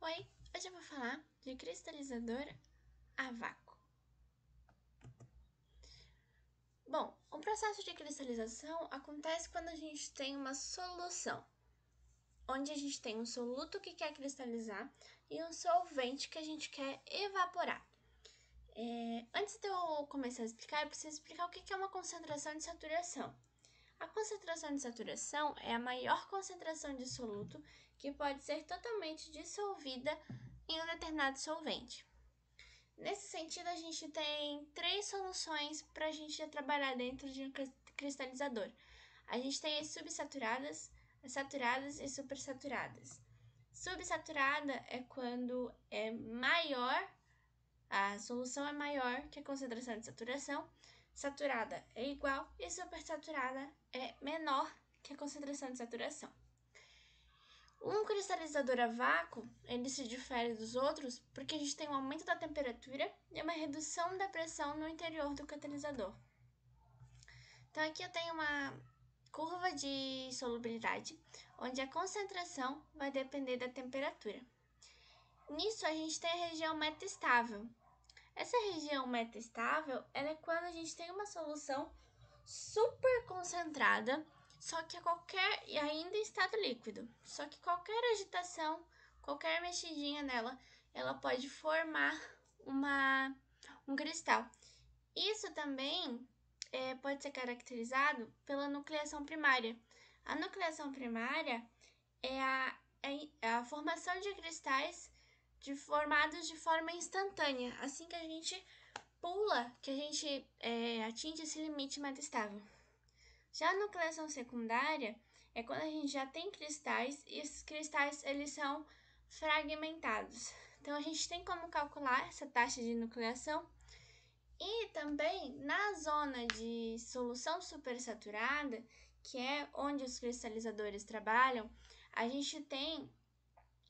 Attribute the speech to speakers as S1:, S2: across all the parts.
S1: Oi, hoje eu vou falar de cristalizador a vácuo. Bom, o processo de cristalização acontece quando a gente tem uma solução, onde a gente tem um soluto que quer cristalizar e um solvente que a gente quer evaporar. Antes de eu começar a explicar, eu preciso explicar o que é uma concentração de saturação. A concentração de saturação é a maior concentração de soluto que pode ser totalmente dissolvida em um determinado solvente. Nesse sentido, a gente tem três soluções para a gente trabalhar dentro de um cristalizador. A gente tem as subsaturadas, as saturadas e supersaturadas. Subsaturada é quando é maior, a solução é maior que a concentração de saturação, saturada é igual e supersaturada é menor que a concentração de saturação. Um cristalizador a vácuo, ele se difere dos outros porque a gente tem um aumento da temperatura e uma redução da pressão no interior do catalisador. Então aqui eu tenho uma curva de solubilidade, onde a concentração vai depender da temperatura. Nisso a gente tem a região metastável. Essa região metastável, ela é quando a gente tem uma solução super concentrada, só que e ainda em estado líquido. Só que qualquer agitação, qualquer mexidinha nela, ela pode formar um cristal. Isso também pode ser caracterizado pela nucleação primária. A nucleação primária é a formação de cristais formados de forma instantânea, assim que a gente pula, que a gente atinge esse limite metastável. Já a nucleação secundária é quando a gente já tem cristais e esses cristais eles são fragmentados. Então a gente tem como calcular essa taxa de nucleação e também na zona de solução supersaturada, que é onde os cristalizadores trabalham, a gente tem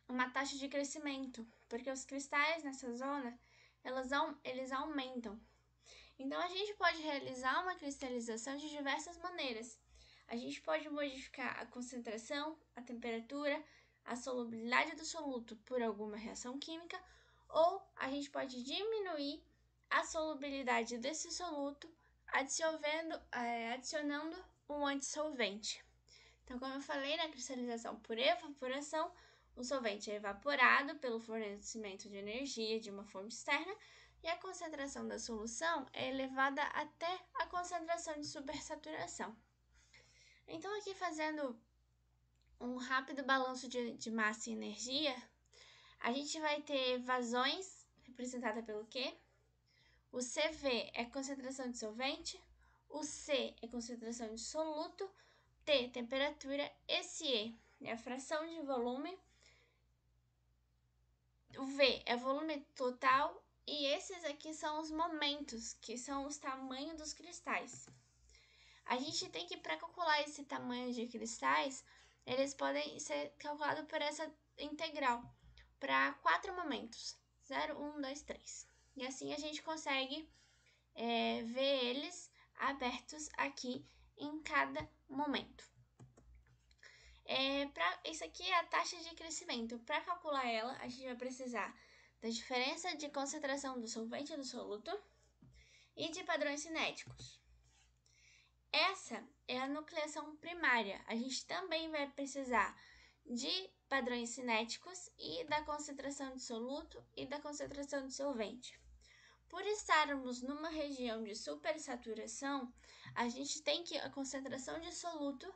S1: uma taxa de crescimento, porque os cristais nessa zona eles aumentam. Então, a gente pode realizar uma cristalização de diversas maneiras. A gente pode modificar a concentração, a temperatura, a solubilidade do soluto por alguma reação química, ou a gente pode diminuir a solubilidade desse soluto adicionando um antissolvente. Então, como eu falei, na cristalização por evaporação, o solvente é evaporado pelo fornecimento de energia de uma fonte externa e a concentração da solução é elevada até a concentração de supersaturação. Então, aqui fazendo um rápido balanço de massa e energia, a gente vai ter vazões, representada pelo Q. O CV é concentração de solvente, o C é concentração de soluto, T, temperatura, esse E é a fração de volume, o V é volume total e esses aqui são os momentos, que são os tamanhos dos cristais. A gente tem que, para calcular esse tamanho de cristais, eles podem ser calculados por essa integral, para 4 momentos, 0, 1, 2, 3. E assim a gente consegue ver eles abertos aqui em cada momento. Isso aqui é a taxa de crescimento. Para calcular ela, a gente vai precisar da diferença de concentração do solvente e do soluto e de padrões cinéticos. Essa é a nucleação primária. A gente também vai precisar de padrões cinéticos e da concentração de soluto e da concentração de solvente. Por estarmos numa região de supersaturação, a gente tem que a concentração de soluto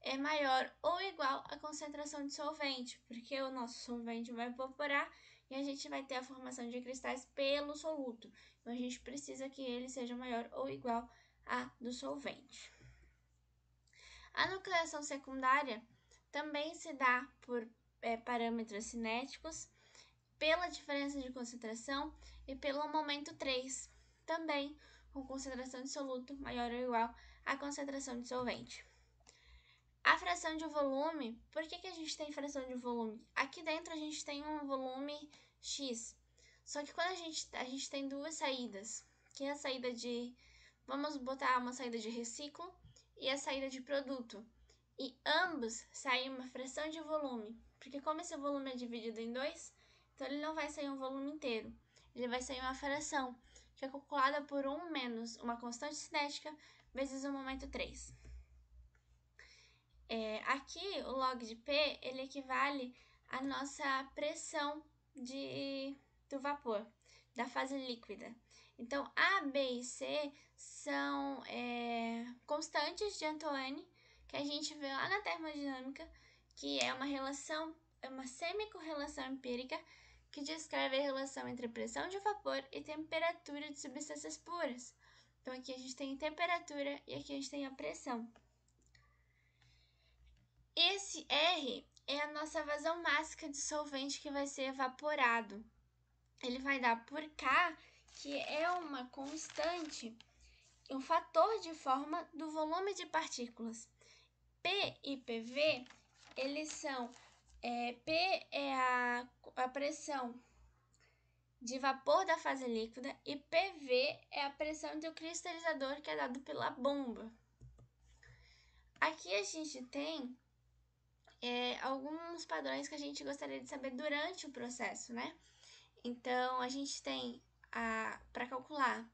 S1: é maior ou igual à concentração de solvente, porque o nosso solvente vai evaporar e a gente vai ter a formação de cristais pelo soluto. Então, a gente precisa que ele seja maior ou igual à do solvente. A nucleação secundária também se dá por parâmetros cinéticos, pela diferença de concentração e pelo momento 3, também com concentração de soluto maior ou igual à concentração de solvente. A fração de volume, por que a gente tem fração de volume? Aqui dentro a gente tem um volume X, só que quando a gente tem duas saídas, que é a saída de, vamos botar uma saída de reciclo e a saída de produto, e ambos saem uma fração de volume, porque como esse volume é dividido em dois, Então, ele não vai sair um volume inteiro. Ele vai sair uma fração, que é calculada por 1 menos uma constante cinética vezes o momento 3. Aqui, o log de P, ele equivale à nossa pressão do vapor, da fase líquida. Então, A, B e C são constantes de Antoine, que a gente vê lá na termodinâmica, que é uma semicorrelação empírica que descreve a relação entre pressão de vapor e temperatura de substâncias puras. Então, aqui a gente tem temperatura e aqui a gente tem a pressão. Esse R é a nossa vazão máxima de solvente que vai ser evaporado. Ele vai dar por K, que é uma constante, um fator de forma do volume de partículas. P e PV, eles são... P é a pressão de vapor da fase líquida e PV é a pressão do cristalizador, que é dado pela bomba. Aqui a gente tem alguns padrões que a gente gostaria de saber durante o processo, né? Então, a gente tem, para calcular,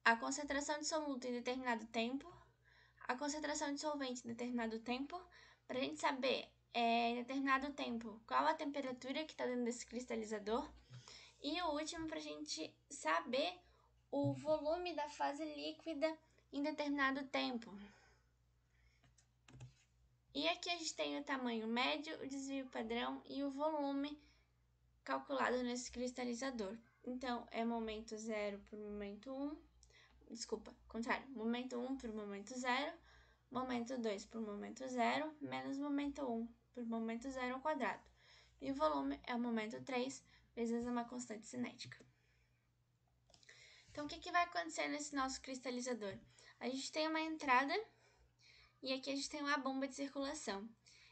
S1: a concentração de soluto em determinado tempo, a concentração de solvente em determinado tempo, para a gente saber, em determinado tempo, qual a temperatura que está dentro desse cristalizador, e o último, para a gente saber o volume da fase líquida em determinado tempo. E aqui a gente tem o tamanho médio, o desvio padrão e o volume calculado nesse cristalizador. Então, é momento 0 por momento 1, momento 1 por momento 0, momento 2 por momento 0, menos momento 1 por momento 0 ao quadrado. E o volume é o momento 3 vezes uma constante cinética. Então, o que vai acontecer nesse nosso cristalizador? A gente tem uma entrada e aqui a gente tem uma bomba de circulação.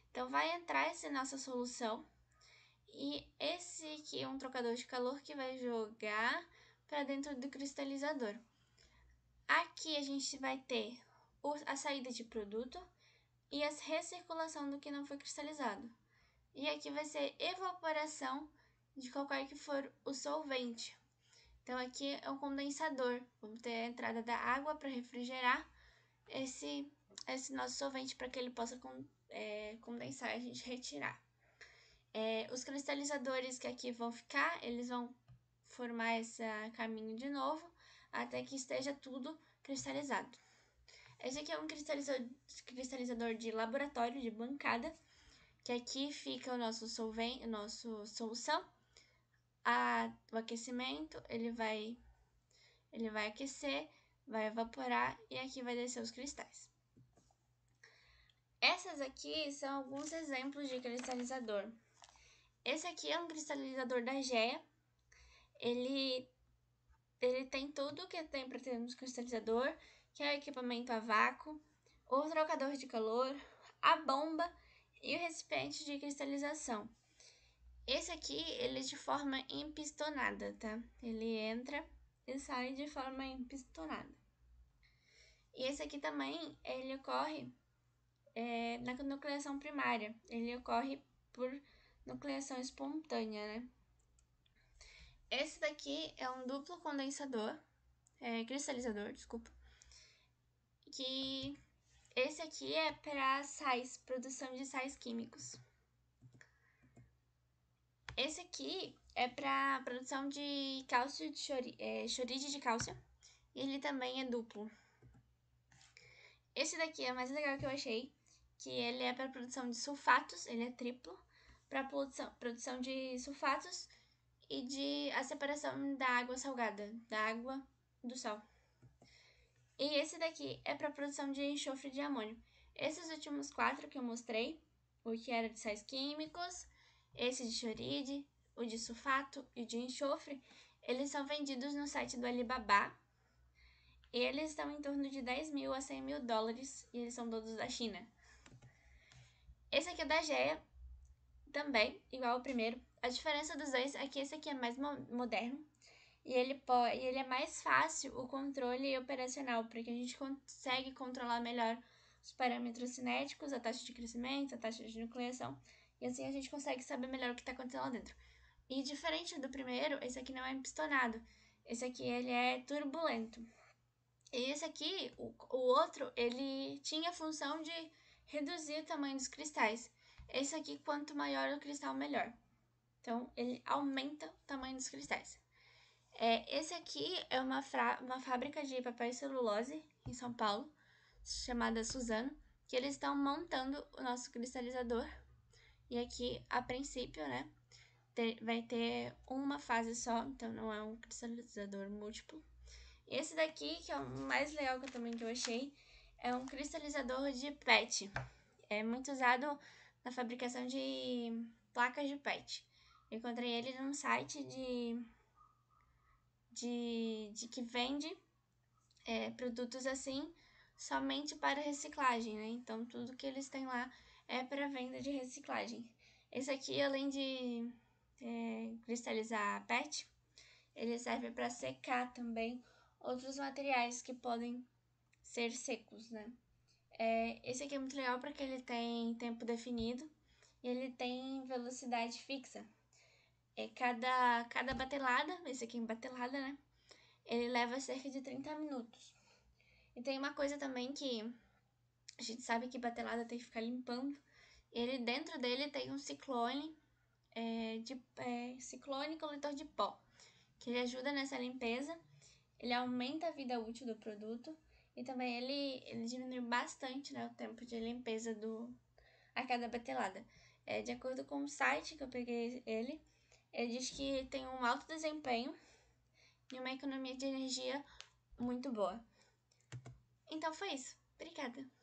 S1: Então, vai entrar essa nossa solução e esse aqui é um trocador de calor que vai jogar para dentro do cristalizador. Aqui a gente vai ter a saída de produto e a recirculação do que não foi cristalizado. E aqui vai ser evaporação de qualquer que for o solvente. Então, aqui é um condensador. Vamos ter a entrada da água para refrigerar esse nosso solvente para que ele possa condensar e a gente retirar. Os cristalizadores que aqui vão ficar, eles vão formar esse caminho de novo até que esteja tudo cristalizado. Esse aqui é um cristalizador de laboratório, de bancada, que aqui fica o nosso solvente, a nossa solução. O aquecimento, ele vai aquecer, vai evaporar e aqui vai descer os cristais. Essas aqui são alguns exemplos de cristalizador. Esse aqui é um cristalizador da GEA. Ele tem tudo que tem para ter um cristalizador, que é o equipamento a vácuo, o trocador de calor, a bomba e o recipiente de cristalização. Esse aqui, ele é de forma empistonada, tá? Ele entra e sai de forma empistonada. E esse aqui também, ele ocorre na nucleação primária. Ele ocorre por nucleação espontânea, né? Esse daqui é um duplo cristalizador, que esse aqui é para produção de sais químicos. Esse aqui é para produção de cálcio, clorídeo de cálcio, e ele também é duplo. Esse daqui é o mais legal que eu achei, que ele é para produção de sulfatos, ele é triplo, para produção de sulfatos e de a separação da água salgada, da água do sal. E esse daqui é para produção de enxofre de amônio. Esses últimos 4 que eu mostrei, o que era de sais químicos, esse de chorídeo, o de sulfato e o de enxofre, eles são vendidos no site do Alibaba. E eles estão em torno de 10 mil a 100 mil dólares e eles são todos da China. Esse aqui é da GEA, também, igual ao primeiro. A diferença dos dois é que esse aqui é mais moderno e ele é mais fácil o controle operacional, porque a gente consegue controlar melhor os parâmetros cinéticos, a taxa de crescimento, a taxa de nucleação, e assim a gente consegue saber melhor o que está acontecendo lá dentro. E diferente do primeiro, esse aqui não é pistonado. Esse aqui, ele é turbulento. E esse aqui, o outro, ele tinha a função de reduzir o tamanho dos cristais. Esse aqui, quanto maior o cristal, melhor. Então, ele aumenta o tamanho dos cristais. Esse aqui é uma fábrica de papel e celulose em São Paulo, chamada Suzano, que eles estão montando o nosso cristalizador. E aqui, a princípio, né, vai ter uma fase só, então não é um cristalizador múltiplo. Esse daqui, que é o mais legal que eu achei, é um cristalizador de PET. É muito usado na fabricação de placas de PET. Eu encontrei ele num site de que vende produtos assim somente para reciclagem, né? Então tudo que eles têm lá é para venda de reciclagem. Esse aqui, além de cristalizar PET, ele serve para secar também outros materiais que podem ser secos, né? Esse aqui é muito legal porque ele tem tempo definido e ele tem velocidade fixa. Cada batelada, esse aqui é em batelada, né? Ele leva cerca de 30 minutos. E tem uma coisa também que a gente sabe que batelada tem que ficar limpando. Ele, dentro dele, tem um ciclone, ciclone coletor de pó, que ele ajuda nessa limpeza. Ele aumenta a vida útil do produto e também ele diminui bastante, né, o tempo de limpeza a cada batelada. De acordo com o site que eu peguei ele diz que tem um alto desempenho e uma economia de energia muito boa. Então foi isso. Obrigada!